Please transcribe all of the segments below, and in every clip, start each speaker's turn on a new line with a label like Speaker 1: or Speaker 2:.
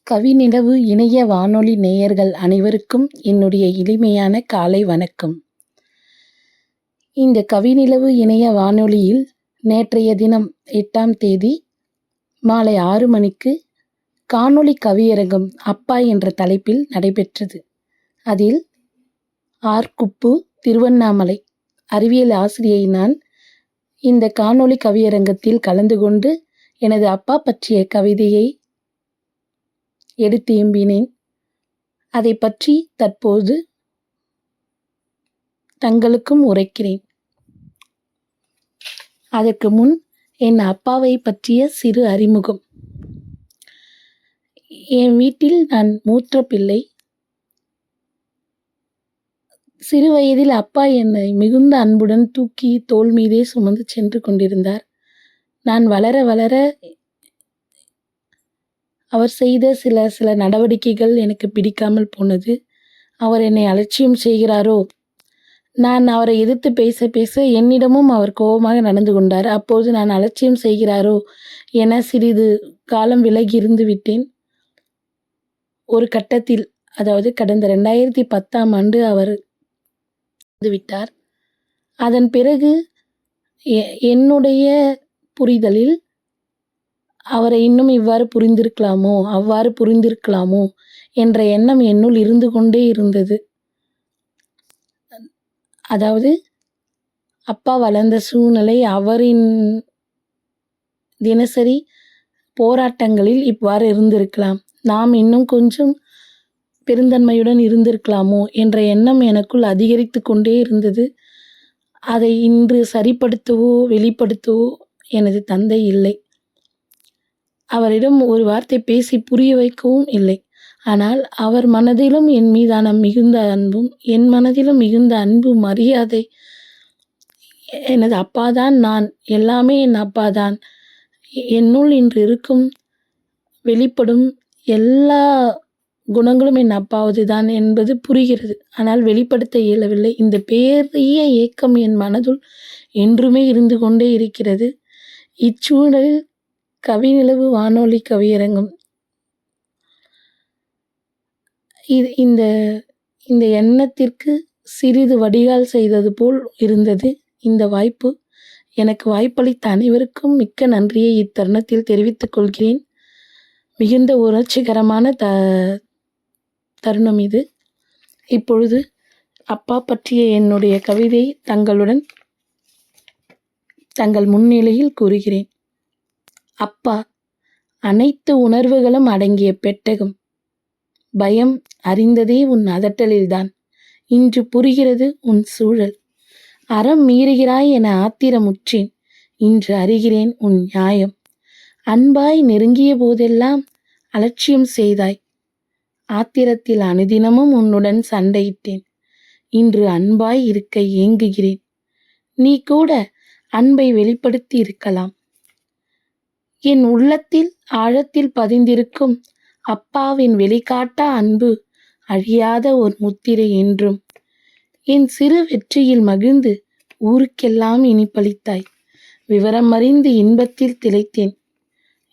Speaker 1: கவிநிலவு இணைய வானொலி நேயர்கள் அனைவருக்கும் என்னுடைய எளிமையான காலை வணக்கம். இந்த கவிநிலவு இணைய வானொலியில் நேற்றைய தினம் 8ஆம் தேதி மாலை 6 மணிக்கு காணொளி கவியரங்கம் அப்பா என்ற தலைப்பில் நடைபெற்றது. அதில் குப்பு திருவண்ணாமலை அறிவியல் ஆசிரியை நான் இந்த காணொளி கவியரங்கத்தில் கலந்து கொண்டு எனது அப்பா பற்றிய கவிதையை எடுத்து எம்பினேன். அதை பற்றி தற்போது தங்களுக்கும் உரைக்கிறேன். அதற்கு முன் என் அப்பாவை பற்றிய சிறு அறிமுகம். என் வீட்டில் நான் மூத்த பிள்ளை. சிறு வயதில் அப்பா என்னை மிகுந்த அன்புடன் தூக்கி தோள் மீதே சுமந்து சென்று கொண்டிருந்தார். நான் வளர வளர அவர் செய்த சில நடவடிக்கைகள் எனக்கு பிடிக்காமல் போனது. அவர் என்னை அலட்சியம் செய்கிறாரோ, நான் அவரை எதிர்த்து பேச என்னிடமும் அவர் கோபமாக நடந்து கொண்டார். அப்போது நான் அலட்சியம் செய்கிறாரோ என சிறிது காலம் விலகி இருந்து விட்டேன். ஒரு கட்டத்தில், அதாவது கடந்த 2010ஆம் ஆண்டு அவர் விட்டார். அதன் பிறகு என்னுடைய புரிதலில் அவரை இன்னும் இவ்வாறு புரிந்திருக்கலாமோ, அவ்வாறு புரிந்திருக்கலாமோ என்ற எண்ணம் என்னுள் இருந்து கொண்டே இருந்தது. அதாவது அப்பா வளர்ந்த சூழ்நிலை, அவரின் தினசரி போராட்டங்களில் இவ்வாறு இருந்திருக்கலாம். நாம் இன்னும் கொஞ்சம் பெருந்தன்மையுடன் இருந்திருக்கலாமோ என்ற எண்ணம் எனக்குள் அதிகரித்து கொண்டே இருந்தது. அதை இன்று சரிப்படுத்தவோ வெளிப்படுத்தவோ எனது தந்தை இல்லை. அவரிடம் ஒரு வார்த்தை பேசி புரிய வைக்கவும் இல்லை. ஆனால் அவர் மனதிலும் என் மீதான மிகுந்த அன்பும், என் மனதிலும் மிகுந்த அன்பு, மரியாதை. எனது அப்பாதான் நான், எல்லாமே என் அப்பாதான். என்னுள் இன்று இருக்கும் வெளிப்படும் எல்லா குணங்களும் என் அப்பாவது தான் என்பது புரிகிறது. ஆனால் வெளிப்படுத்த இயலவில்லை. இந்த பெரிய ஏக்கம் என் மனதுள் என்றுமே இருந்து கொண்டே இருக்கிறது. இச்சூழலில் கவிநிலவு வானொலி கவியரங்கம் இந்த எண்ணத்திற்கு சிறிது வடிகால் செய்தது போல் இருந்தது. இந்த வாய்ப்பு எனக்கு வாய்ப்பளித்த அனைவருக்கும் மிக்க நன்றியை இத்தருணத்தில் தெரிவித்துக் கொள்கிறேன். மிகுந்த உணர்ச்சிகரமான தருணம் இது. இப்பொழுது அப்பா பற்றிய என்னுடைய கவிதை தங்கள் முன்னிலையில் கூறுகிறேன். அப்பா அனைத்து உணர்வுகளும் அடங்கிய பெட்டகம். பயம் அறிந்ததே உன் அதட்டலில்தான். இன்று புரிகிறது உன் சூழல். அறம் மீறுகிறாய் என ஆத்திரமுற்றேன். இன்று அறிகிறேன் உன் நியாயம். அன்பாய் நெருங்கிய போதெல்லாம் அலட்சியம் செய்தாய். ஆத்திரத்தில் அனுதினமும் உன்னுடன் சண்டையிட்டேன். இன்று அன்பாய் இருக்க ஏங்குகிறேன். நீ கூட அன்பை வெளிப்படுத்தி இருக்கலாம். என் உள்ளத்தில் ஆழத்தில் பதிந்திருக்கும் அப்பாவின் வெளிக்காட்டா அன்பு அழியாத ஒரு முத்திரை என்றும். என் சிறு வெற்றியில் மகிழ்ந்து ஊருக்கெல்லாம் இனிப்பளித்தாய். விவரம் அறிந்து இன்பத்தில் திளைத்தேன்.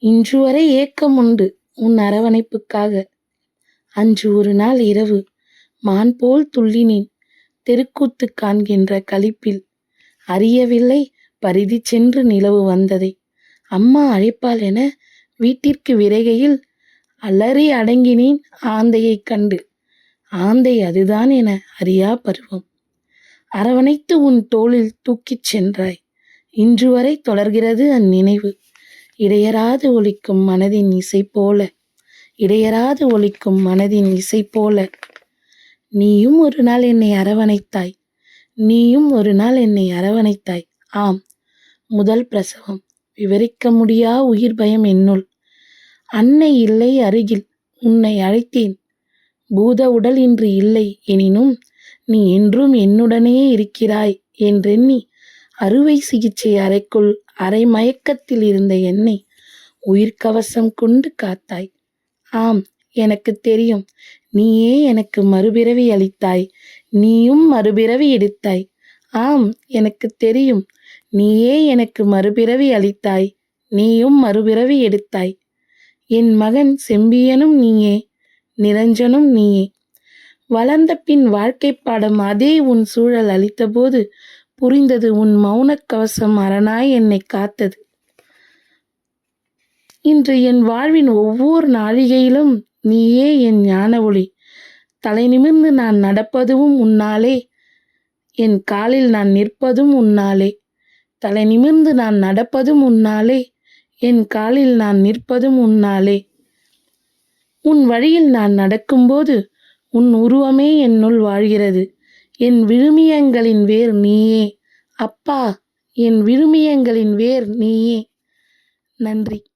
Speaker 1: இன்று வரை ஏக்கம் உண்டு உன் அரவணைப்புக்காக. அன்று ஒரு நாள் இரவு மான் போல் துள்ளினேன் தெருக்கூத்து காண்கின்ற களிப்பில். அறியவில்லை பரிதி சென்று நிலவு வந்ததை. அம்மா அழைப்பாள் என வீட்டிற்கு விரைகையில் அலறி அடங்கினேன் ஆந்தையைக் கண்டு. ஆந்தை அதுதான் என அறியா பருவம். அரவணைத்து உன் தோளில் தூக்கிச் சென்றாய். இன்று வரை தொடர்கிறது அந்நினைவு. இடையராது ஒலிக்கும் மனதின் இசை போல, இடையராது ஒலிக்கும் மனதின் இசை போல. நீயும் ஒரு நாள் என்னை அரவணைத்தாய். நீயும் ஒரு நாள் என்னை அரவணைத்தாய். ஆம், முதல் பிரசவம். விவரிக்க முடியா உயிர் பயம் என்னுள். அன்னை இல்லை அருகில். உன்னை அழைத்தேன். பூத உடல் இன்று இல்லை எனினும் நீ என்றும் என்னுடனே இருக்கிறாய் என்றெண்ணி அறுவை சிகிச்சை அறைக்குள் அரை மயக்கத்தில் இருந்த என்னை உயிர்கவசம் கொண்டு காத்தாய். ஆம், எனக்கு தெரியும். நீயே எனக்கு மறுபிறவி அளித்தாய். நீயும் மறுபிறவி எடுத்தாய். ஆம், எனக்கு தெரியும். நீயே எனக்கு மறுபிறவி அளித்தாய். நீயும் மறுபிறவி எடுத்தாய். என் மகன் செம்பியனும் நீயே, நிரஞ்சனும் நீயே. வளர்ந்த பின் வாழ்க்கைப் பாடம் அதே உன் சூழல் அளித்தபோது புரிந்தது உன் மௌனக் கவசம் அரணாய் என்னைக் காத்தது. இன்று என் வாழ்வின் ஒவ்வொரு நாழிகையிலும் நீயே என் ஞான ஒளி. தலை நிமிர்ந்து நான் நடப்பதும் உன்னாலே, என் காலில் நான் நிற்பதும் உன்னாலே. தலை நிமிர்ந்து நான் நடப்பதும் உன்னாலே, என் காலில் நான் நிற்பதும் உன்னாலே. உன் வழியில் நான் நடக்கும்போது உன் உருவமே என்னுள் வாழ்கிறது. என் விழுமியங்களின் வேர் நீயே அப்பா, என் விழுமியங்களின் வேர் நீயே. நன்றி.